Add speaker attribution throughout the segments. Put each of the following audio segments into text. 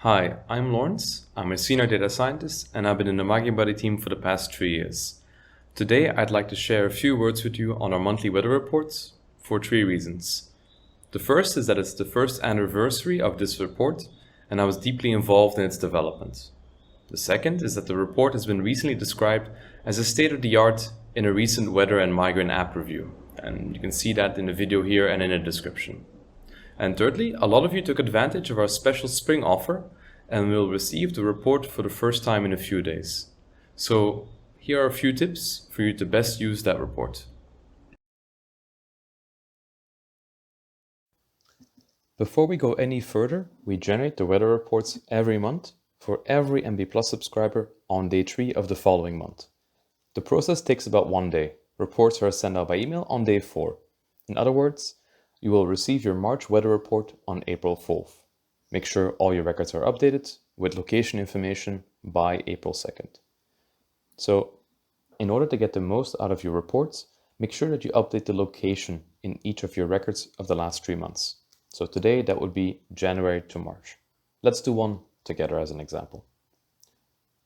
Speaker 1: Hi, I'm Lawrence. I'm a senior data scientist and I've been in the MagicBuddy team for the past 3 years. Today, I'd like to share a few words with you on our monthly weather reports for three reasons. The first is that it's the first anniversary of this report and I was deeply involved in its development. The second is that the report has been recently described as a state of the art in a recent weather and migraine app review, and you can see that in the video here and in the description. And thirdly, a lot of you took advantage of our special spring offer and will receive the report for the first time in a few days. So here are a few tips for you to best use that report. Before we go any further, we generate the weather reports every month for every MB Plus subscriber on day 3 of the following month. The process takes about 1 day. Reports are sent out by email on day 4. In other words, you will receive your March weather report on April 4th. Make sure all your records are updated with location information by April 2nd. So, in order to get the most out of your reports, make sure that you update the location in each of your records of the last 3 months. So today that would be January to March. Let's do one together as an example.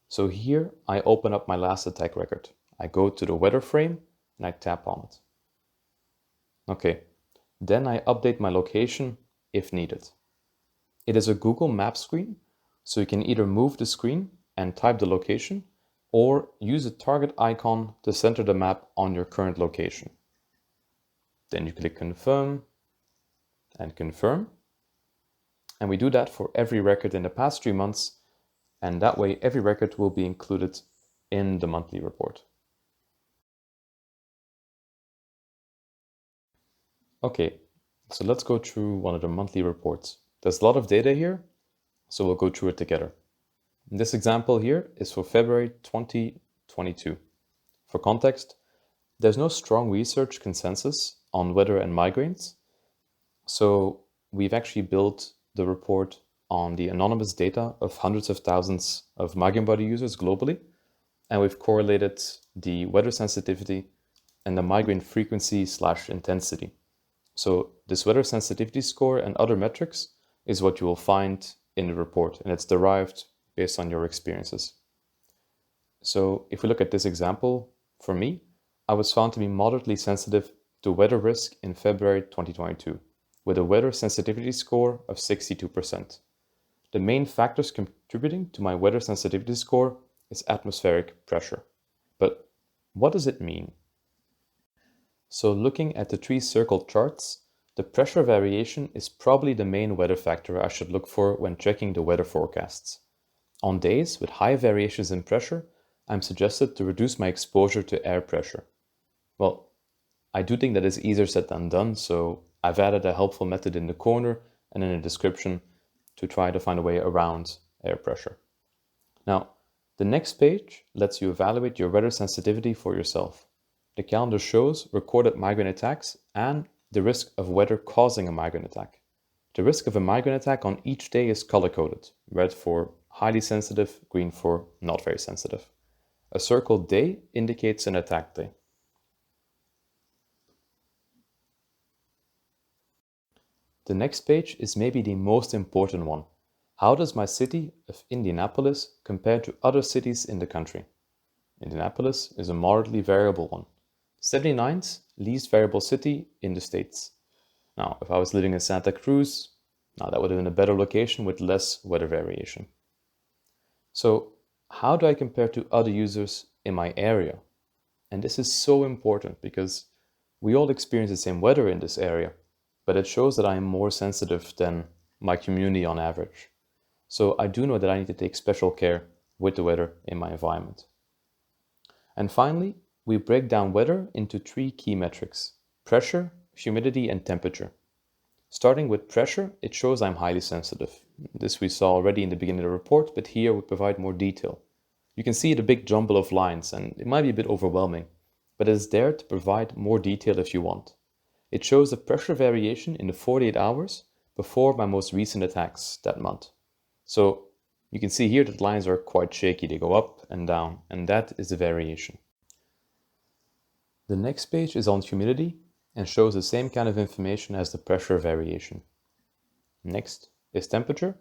Speaker 1: So here I open up my last attack record. I go to the weather frame and I tap on it. Okay, then I update my location if needed. It is a Google Maps screen, so you can either move the screen and type the location or use a target icon to center the map on your current location. Then you click confirm and confirm. And we do that for every record in the past 3 months, and that way every record will be included in the monthly report. Okay, so let's go through one of the monthly reports. There's a lot of data here, so we'll go through it together. This example here is for February 2022. For context, there's no strong research consensus on weather and migraines, so we've actually built the report on the anonymous data of hundreds of thousands of MagicBuddy users globally, and we've correlated the weather sensitivity and the migraine frequency/intensity. So this weather sensitivity score and other metrics is what you will find in the report, and it's derived based on your experiences. So if we look at this example, for me, I was found to be moderately sensitive to weather risk in February 2022, with a weather sensitivity score of 62%. The main factors contributing to my weather sensitivity score is atmospheric pressure. But what does it mean? So looking at the 3 circled charts, the pressure variation is probably the main weather factor I should look for when checking the weather forecasts. On days with high variations in pressure, I'm suggested to reduce my exposure to air pressure. Well, I do think that is easier said than done, so I've added a helpful method in the corner and in the description to try to find a way around air pressure. Now, the next page lets you evaluate your weather sensitivity for yourself. The calendar shows recorded migraine attacks and the risk of weather causing a migraine attack. The risk of a migraine attack on each day is color-coded, red for highly sensitive, green for not very sensitive. A circled day indicates an attack day. The next page is maybe the most important one. How does my city of Indianapolis compare to other cities in the country? Indianapolis is a moderately variable one. 79th least variable city in the States. Now, if I was living in Santa Cruz, now that would have been a better location with less weather variation. So, how do I compare to other users in my area? And this is so important because we all experience the same weather in this area, but it shows that I am more sensitive than my community on average. So I do know that I need to take special care with the weather in my environment. And finally, we break down weather into 3 key metrics: pressure, humidity, and temperature. Starting with pressure, it shows I'm highly sensitive. This we saw already in the beginning of the report, but here we provide more detail. You can see the big jumble of lines, and it might be a bit overwhelming, but it is there to provide more detail if you want. It shows the pressure variation in the 48 hours before my most recent attacks that month. So you can see here that lines are quite shaky. They go up and down, and that is the variation. The next page is on humidity and shows the same kind of information as the pressure variation. Next is temperature,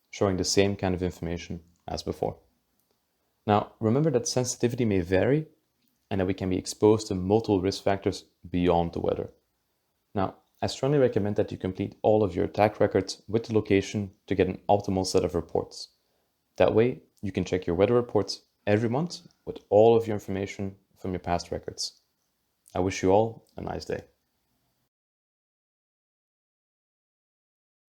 Speaker 1: showing the same kind of information as before. Now, remember that sensitivity may vary and that we can be exposed to multiple risk factors beyond the weather. Now, I strongly recommend that you complete all of your attack records with the location to get an optimal set of reports. That way, you can check your weather reports every month with all of your information from your past records. I wish you all a nice day.